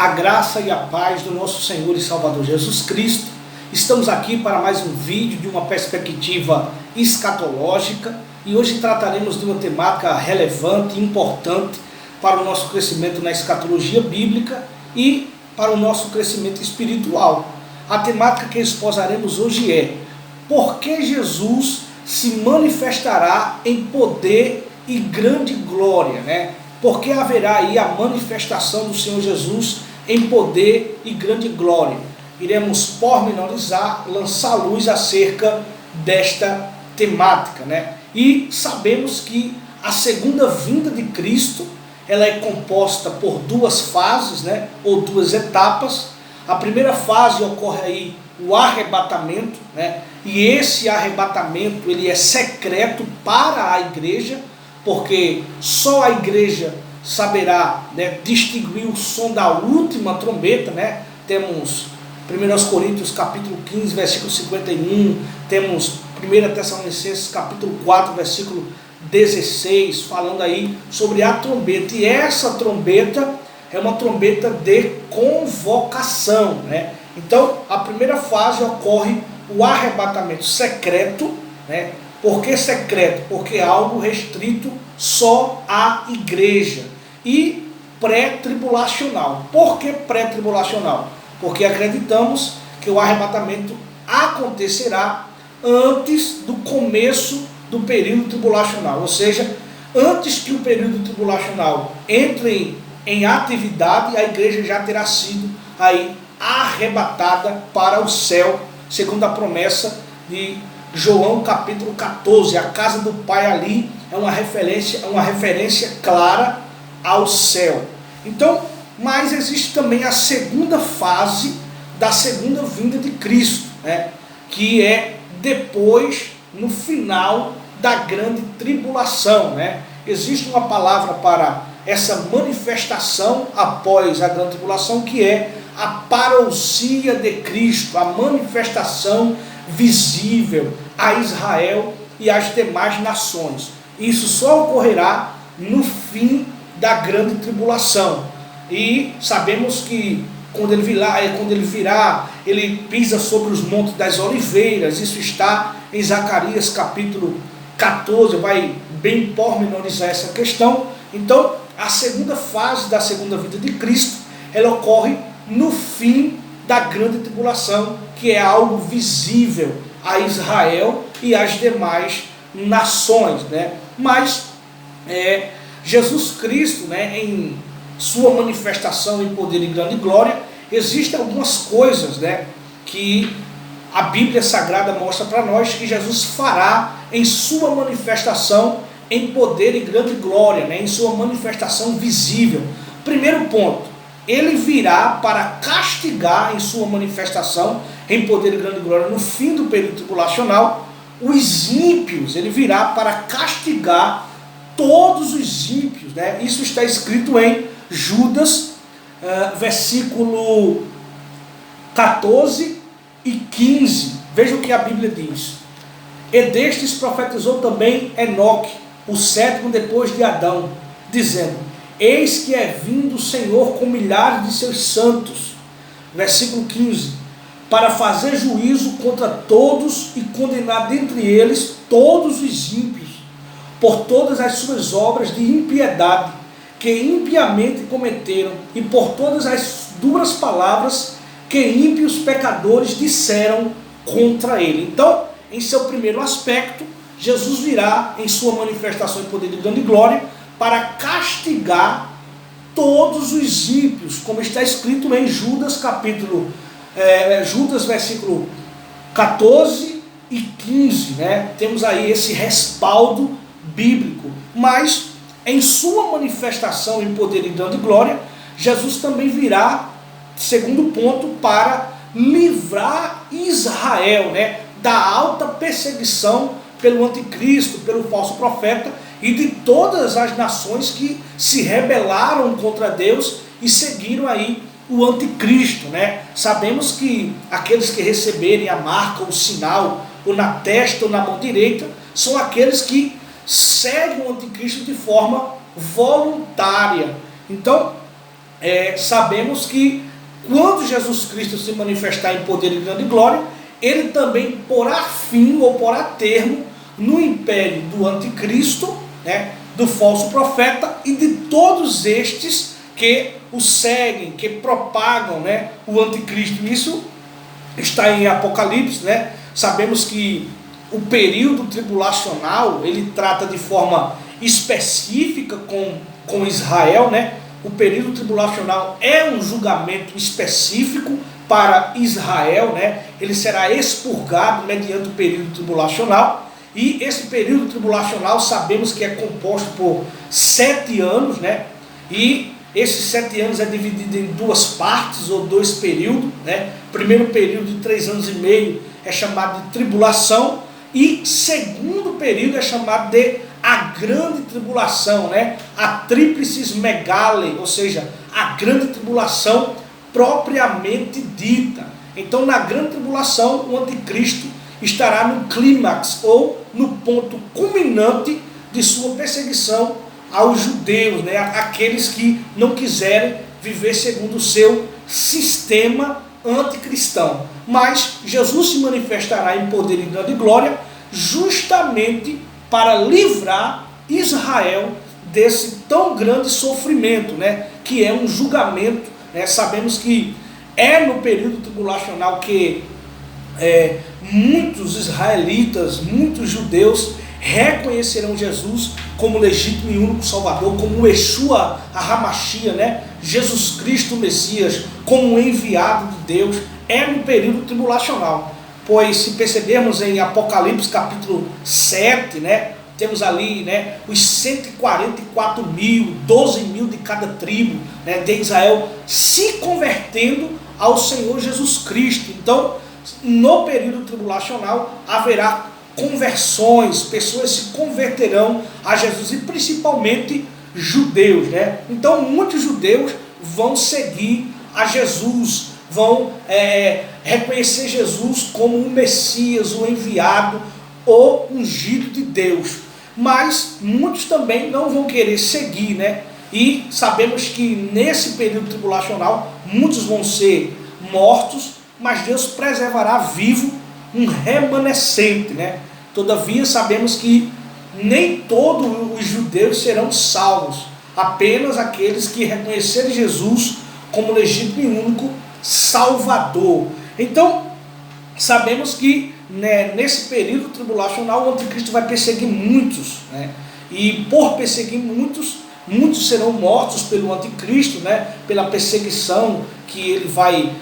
A graça e a paz do nosso Senhor e Salvador Jesus Cristo. Estamos aqui para mais um vídeo de uma perspectiva escatológica e hoje trataremos de uma temática relevante e importante para o nosso crescimento na escatologia bíblica e para o nosso crescimento espiritual. A temática que exposaremos hoje é: por que Jesus se manifestará em poder e grande glória, né? Porque haverá aí a manifestação do Senhor Jesus em poder e grande glória. Iremos pormenorizar, lançar luz acerca desta temática, né? E sabemos que a segunda vinda de Cristo, ela é composta por duas fases, né? Ou duas etapas. A primeira fase ocorre aí o arrebatamento, né? E esse arrebatamento ele é secreto para a igreja, porque só a igreja saberá, né, distinguir o som da última trombeta, né? Temos 1 Coríntios capítulo 15, versículo 51, temos 1 Tessalonicenses capítulo 4, versículo 16, falando aí sobre a trombeta. E essa trombeta é uma trombeta de convocação, né? Então, a primeira fase ocorre o arrebatamento secreto, né? Por que secreto? Porque é algo restrito só à igreja. E pré-tribulacional. Por que pré-tribulacional? Porque acreditamos que o arrebatamento acontecerá antes do começo do período tribulacional. Ou seja, antes que o período tribulacional entre em atividade, a igreja já terá sido aí arrebatada para o céu, segundo a promessa de João capítulo 14, a casa do Pai ali é uma referência clara ao céu. Então, mas existe também a segunda fase da segunda vinda de Cristo, né? Que é depois, no final da grande tribulação, né? Existe uma palavra para essa manifestação após a grande tribulação, que é a parousia de Cristo, a manifestação visível a Israel e às demais nações. Isso só ocorrerá no fim da grande tribulação. E sabemos que quando ele virá, ele pisa sobre os montes das oliveiras. Isso está em Zacarias capítulo 14, vai bem pormenorizar essa questão. Então, a segunda fase da segunda vinda de Cristo, ela ocorre no fim da grande tribulação, que é algo visível a Israel e às demais nações, né? Mas Jesus Cristo, né, em sua manifestação em poder e grande glória, existem algumas coisas, né, que a Bíblia Sagrada mostra para nós que Jesus fará em sua manifestação em poder e grande glória, né, em sua manifestação visível. Primeiro ponto: ele virá para castigar em sua manifestação em poder e grande glória no fim do período tribulacional os ímpios. Ele virá para castigar todos os ímpios, né? Isso está escrito em Judas, versículo 14 e 15. Veja o que a Bíblia diz: e destes profetizou também Enoque, o sétimo depois de Adão, dizendo: eis que é vindo o Senhor com milhares de seus santos. Versículo 15: para fazer juízo contra todos e condenar dentre eles todos os ímpios, por todas as suas obras de impiedade, que impiamente cometeram, e por todas as duras palavras que ímpios pecadores disseram contra ele. Então, em seu primeiro aspecto, Jesus virá em sua manifestação em poder de grande glória para castigar todos os ímpios, como está escrito em Judas Judas versículo 14 e 15, né? Temos aí esse respaldo bíblico. Mas em sua manifestação em poder e grande glória, Jesus também virá, segundo ponto, para livrar Israel, né, da alta perseguição pelo anticristo, pelo falso profeta e de todas as nações que se rebelaram contra Deus e seguiram aí o anticristo, né? Sabemos que aqueles que receberem a marca, o sinal, ou na testa ou na mão direita, são aqueles que seguem o anticristo de forma voluntária. Então, sabemos que quando Jesus Cristo se manifestar em poder e grande glória, ele também porá fim ou porá termo no império do anticristo, né, do falso profeta e de todos estes que o seguem, que propagam, né, o anticristo. Isso está em Apocalipse, né? Sabemos que o período tribulacional, ele trata de forma específica com Israel, né? O período tribulacional é um julgamento específico para Israel, né? Ele será expurgado mediante o período tribulacional. E esse período tribulacional sabemos que é composto por 7 anos, né? E esses 7 anos é dividido em 2 partes ou 2 períodos, né? Primeiro período de 3 anos e meio é chamado de tribulação, e segundo período é chamado de a grande tribulação, né? A tríplices megale, ou seja, a grande tribulação propriamente dita. Então, na grande tribulação, o anticristo estará no clímax ou no ponto culminante de sua perseguição aos judeus, né? Aqueles que não quiserem viver segundo o seu sistema anticristão. Mas Jesus se manifestará em poder e grande glória justamente para livrar Israel desse tão grande sofrimento, né? Que é um julgamento, né? Sabemos que é no período tribulacional que muitos israelitas, muitos judeus reconhecerão Jesus como legítimo e único Salvador, como Yeshua HaMashiach, né? Jesus Cristo Messias, como enviado de Deus. É no período tribulacional, pois se percebermos em Apocalipse capítulo 7, né, temos ali, né, os 144 mil, 12 mil de cada tribo, né, de Israel se convertendo ao Senhor Jesus Cristo. Então, no período tribulacional haverá conversões, pessoas se converterão a Jesus, e principalmente judeus, né? Então muitos judeus vão seguir a Jesus, vão reconhecer Jesus como o Messias, o enviado, o ungido de Deus. Mas muitos também não vão querer seguir, né? E sabemos que nesse período tribulacional muitos vão ser mortos, mas Deus preservará vivo um remanescente, né? Todavia sabemos que nem todos os judeus serão salvos, apenas aqueles que reconhecerem Jesus como legítimo e único Salvador. Então, sabemos que, né, nesse período tribulacional o anticristo vai perseguir muitos, né? E por perseguir muitos, muitos serão mortos pelo anticristo, né? Pela perseguição que ele vai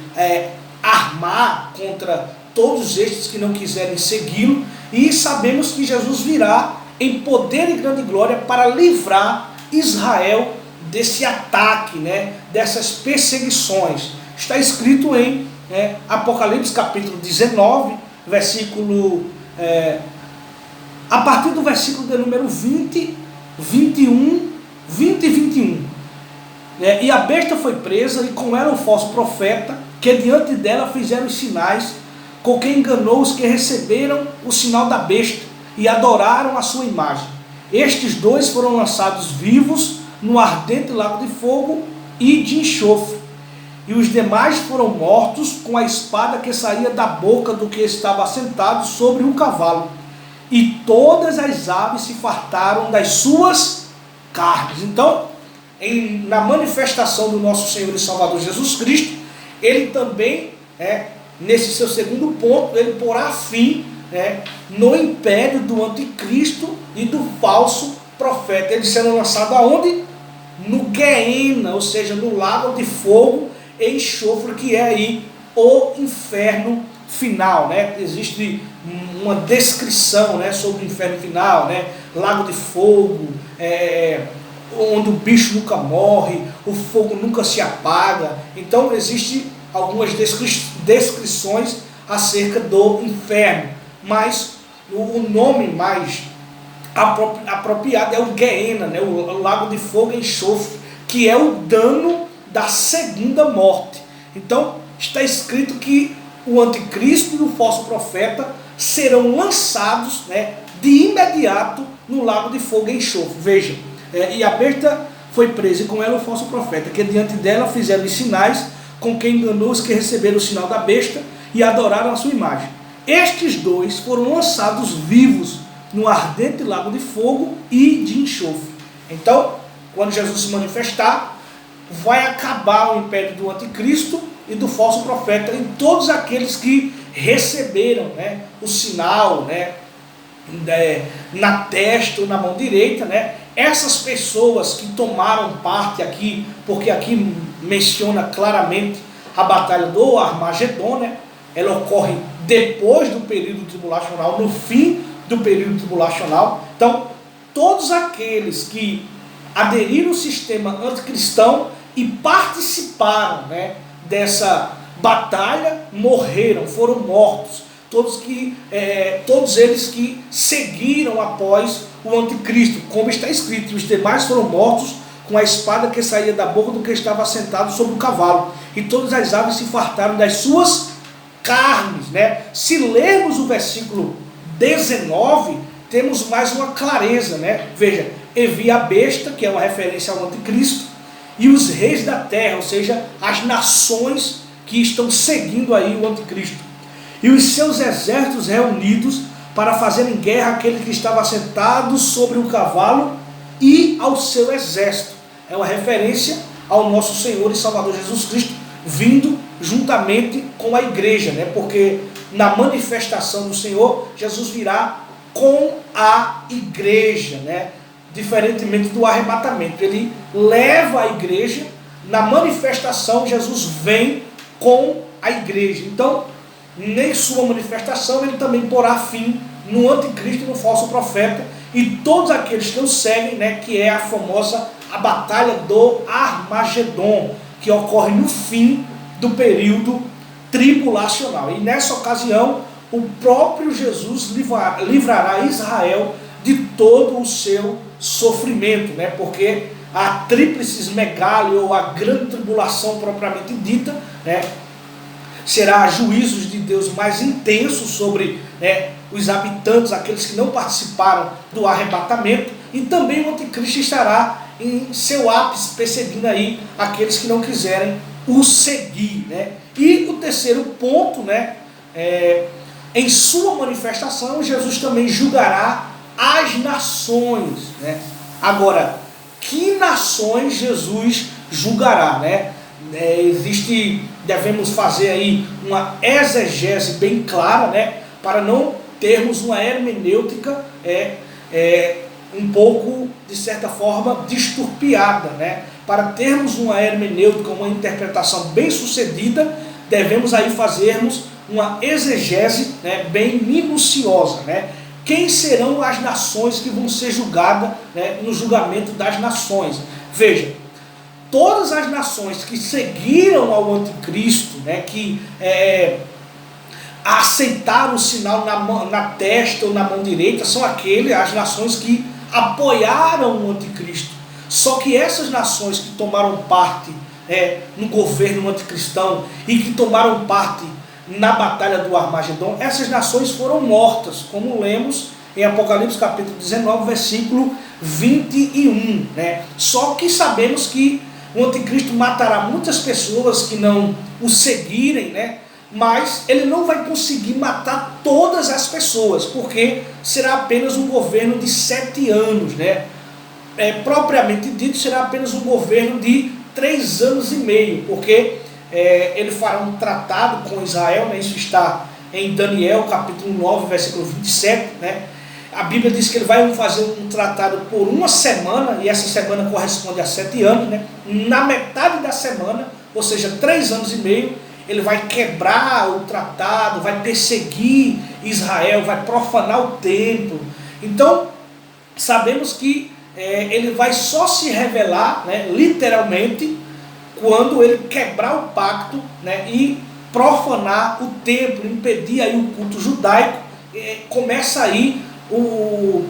armar contra todos estes que não quiserem segui-lo. E sabemos que Jesus virá em poder e grande glória para livrar Israel desse ataque, né, dessas perseguições. Está escrito em Apocalipse capítulo 19, versículo, a partir do versículo de número 20, 21, 20 e 21. E a besta foi presa, e com ela um falso profeta, que diante dela fizeram os sinais, com quem enganou os que receberam o sinal da besta e adoraram a sua imagem. Estes 2 foram lançados vivos no ardente lago de fogo e de enxofre, e os demais foram mortos com a espada que saía da boca do que estava assentado sobre um cavalo, e todas as aves se fartaram das suas carnes. Então, na manifestação do nosso Senhor e Salvador Jesus Cristo, ele também, nesse seu segundo ponto, ele porá fim, no império do anticristo e do falso profeta. Eles serão lançados aonde? No Guiena, ou seja, no lago de fogo e enxofre, que é aí o inferno final, né? Existe uma descrição, né, sobre o inferno final, né? Lago de fogo, onde o bicho nunca morre, o fogo nunca se apaga. Então existem algumas descrições acerca do inferno, mas o nome mais apropriado é o Guiena, né? O lago de fogo e enxofre, que é o dano da segunda morte. Então está escrito que o anticristo e o falso profeta serão lançados, né, de imediato no lago de fogo e enxofre. Veja, e a besta foi preso, e com ela o falso profeta, que diante dela fizeram os sinais, com quem enganou os que receberam o sinal da besta e adoraram a sua imagem. Estes dois foram lançados vivos no ardente lago de fogo e de enxofre. Então, quando Jesus se manifestar, vai acabar o império do anticristo e do falso profeta em todos aqueles que receberam, né, o sinal, né, na testa ou na mão direita, né? Essas pessoas que tomaram parte aqui, porque aqui menciona claramente a batalha do Armagedon, né? Ela ocorre depois do período tribulacional, no fim do período tribulacional. Então, todos aqueles que aderiram ao sistema anticristão e participaram, né, dessa batalha morreram, foram mortos. Todos eles que seguiram após o anticristo, como está escrito, os demais foram mortos com a espada que saía da boca do que estava assentado sobre o cavalo, e todas as aves se fartaram das suas carnes, né? Se lermos o versículo 19, temos mais uma clareza, né? Veja, e vi a besta, que é uma referência ao anticristo, e os reis da terra, ou seja, as nações que estão seguindo aí o anticristo, e os seus exércitos reunidos para fazerem guerra àquele que estava sentado sobre o cavalo e ao seu exército. É uma referência ao nosso Senhor e Salvador Jesus Cristo, vindo juntamente com a igreja, né? Porque na manifestação do Senhor, Jesus virá com a igreja, né? Diferentemente do arrebatamento. Ele leva a igreja, na manifestação Jesus vem com a igreja. Então, nem sua manifestação ele também porá fim no anticristo e no falso profeta e todos aqueles que o seguem, né, que é a batalha do Armagedon, que ocorre no fim do período tribulacional. E nessa ocasião, o próprio Jesus livrará Israel de todo o seu sofrimento, né, porque a tríplice megali, ou a grande tribulação propriamente dita, né, será juízos de Deus mais intensos sobre, né, os habitantes, aqueles que não participaram do arrebatamento, e também o anticristo estará em seu ápice, perseguindo aí aqueles que não quiserem o seguir, né? E o terceiro ponto, né, em sua manifestação, Jesus também julgará as nações, né? Agora, que nações Jesus julgará, né? Devemos fazer aí uma exegese bem clara, né, para não termos uma hermenêutica um pouco, de certa forma, disturpiada, né? Para termos uma hermenêutica, uma interpretação bem sucedida, devemos aí fazermos uma exegese, né, bem minuciosa, né? Quem serão as nações que vão ser julgadas, né, no julgamento das nações? Veja, todas as nações que seguiram ao anticristo, né, que aceitaram o sinal na testa ou na mão direita, são as nações que apoiaram o anticristo. Só que essas nações que tomaram parte no governo anticristão e que tomaram parte na batalha do Armagedon, essas nações foram mortas, como lemos em Apocalipse capítulo 19, versículo 21. Né? Só que sabemos que o anticristo matará muitas pessoas que não o seguirem, né? Mas ele não vai conseguir matar todas as pessoas, porque será apenas um governo de 7 anos, né? Propriamente dito, será apenas um governo de 3 anos e meio, porque ele fará um tratado com Israel, né? Isso está em Daniel capítulo 9, versículo 27, né? A Bíblia diz que ele vai fazer um tratado por 1 semana, e essa semana corresponde a 7 anos, né? Na metade da semana, ou seja, 3 anos e meio, ele vai quebrar o tratado, vai perseguir Israel, vai profanar o templo. Então, sabemos que ele vai só se revelar, né, literalmente, quando ele quebrar o pacto, né, e profanar o templo, impedir aí o culto judaico. Começa aí o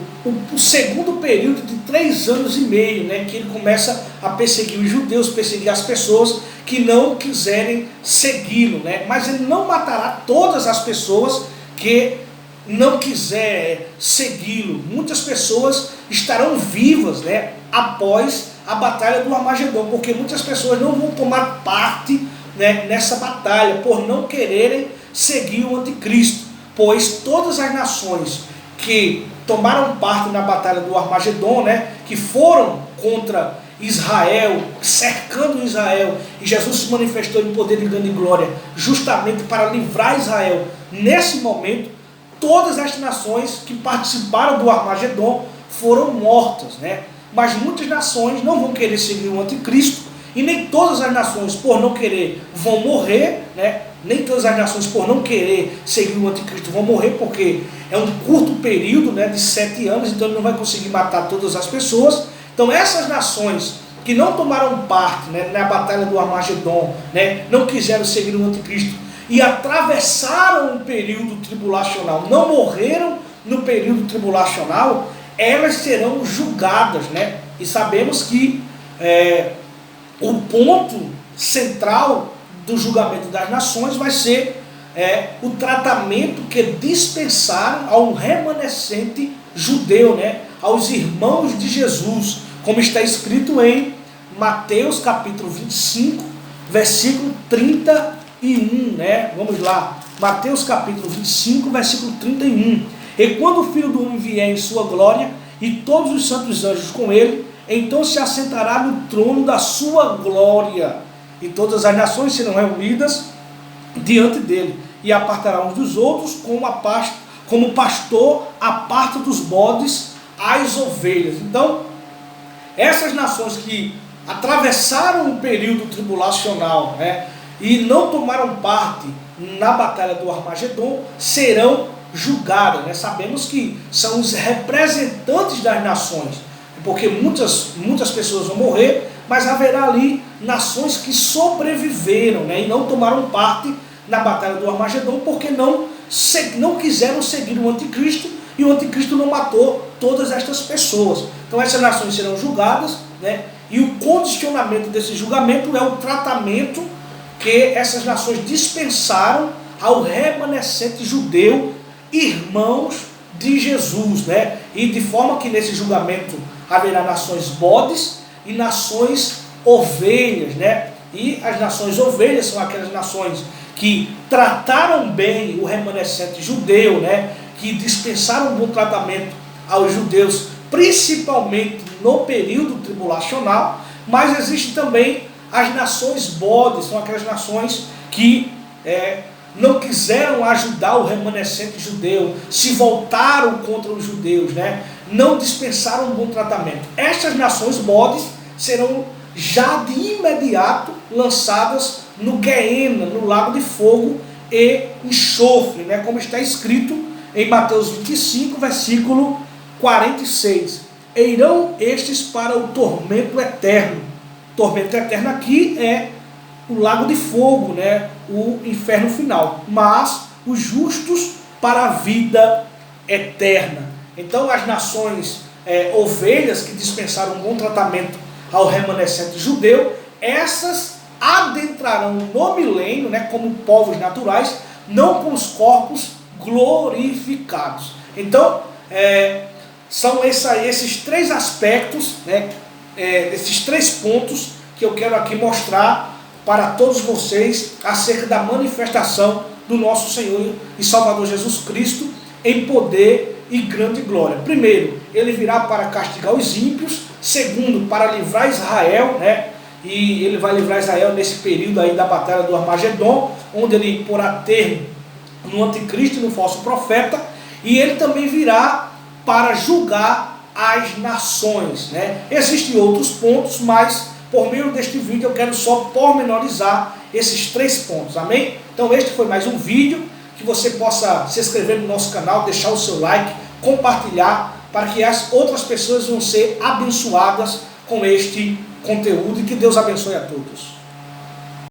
segundo período de 3 anos e meio, né, que ele começa a perseguir os judeus, perseguir as pessoas que não quiserem segui-lo, né? Mas ele não matará todas as pessoas que não quiserem segui-lo. Muitas pessoas estarão vivas, né, após a batalha do Armagedon, porque muitas pessoas não vão tomar parte, né, nessa batalha, por não quererem seguir o anticristo, pois todas as nações que tomaram parte na batalha do Armagedon, né, que foram contra Israel, cercando Israel, e Jesus se manifestou em poder e grande glória, justamente para livrar Israel. Nesse momento, todas as nações que participaram do Armagedon foram mortas, né? Mas muitas nações não vão querer seguir o anticristo, e nem todas as nações, por não querer, vão morrer, né? Nem todas as nações, por não querer seguir o anticristo, vão morrer, porque é um curto período, né, de 7 anos, então ele não vai conseguir matar todas as pessoas. Então essas nações que não tomaram parte, né, na batalha do Armagedon, né, não quiseram seguir o anticristo e atravessaram o período tribulacional, não morreram no período tribulacional, elas serão julgadas, né? E sabemos que o ponto central do julgamento das nações vai ser o tratamento que dispensaram ao remanescente judeu, né? Aos irmãos de Jesus, como está escrito em Mateus capítulo 25, versículo 31, né? Vamos lá, Mateus capítulo 25, versículo 31. E quando o Filho do Homem vier em sua glória, e todos os santos anjos com ele, então se assentará no trono da sua glória, e todas as nações serão reunidas diante dele, e apartará uns dos outros, como o pastor aparta dos bodes as ovelhas. Então, essas nações que atravessaram o período tribulacional, né, e não tomaram parte na batalha do Armagedon, serão julgadas, né? Sabemos que são os representantes das nações, porque muitas pessoas vão morrer, mas haverá ali nações que sobreviveram, né, e não tomaram parte na batalha do Armagedon, porque não quiseram seguir o anticristo, e o anticristo não matou todas estas pessoas. Então essas nações serão julgadas, né, e o condicionamento desse julgamento é o tratamento que essas nações dispensaram ao remanescente judeu, irmãos de Jesus, né? E de forma que nesse julgamento haverá nações bodes e nações ovelhas, né? E as nações ovelhas são aquelas nações que trataram bem o remanescente judeu, né? Que dispensaram um bom tratamento aos judeus, principalmente no período tribulacional. Mas existem também as nações bodes, são aquelas nações que não quiseram ajudar o remanescente judeu, se voltaram contra os judeus, né? Não dispensaram um bom tratamento. Estas nações bodes serão já de imediato lançadas no Guiena, no lago de fogo e enxofre, né? Como está escrito em Mateus 25, versículo 46. E irão estes para o tormento eterno. Tormento eterno aqui é o lago de fogo, né? O inferno final, mas os justos para a vida eterna. Então as nações ovelhas que dispensaram um bom tratamento ao remanescente judeu, essas adentrarão no milênio, né, como povos naturais, não com os corpos glorificados. Então são esses 3 aspectos, né, esses 3 pontos que eu quero aqui mostrar para todos vocês acerca da manifestação do nosso Senhor e Salvador Jesus Cristo em poder e grande glória. Primeiro, ele virá para castigar os ímpios. Segundo, para livrar Israel, né? E ele vai livrar Israel nesse período aí da batalha do Armagedon, onde ele porá termo no anticristo e no falso profeta. E ele também virá para julgar as nações, né? Existem outros pontos, mas por meio deste vídeo eu quero só pormenorizar esses 3 pontos, amém? Então este foi mais um vídeo, que você possa se inscrever no nosso canal, deixar o seu like, compartilhar, para que as outras pessoas vão ser abençoadas com este conteúdo, e que Deus abençoe a todos.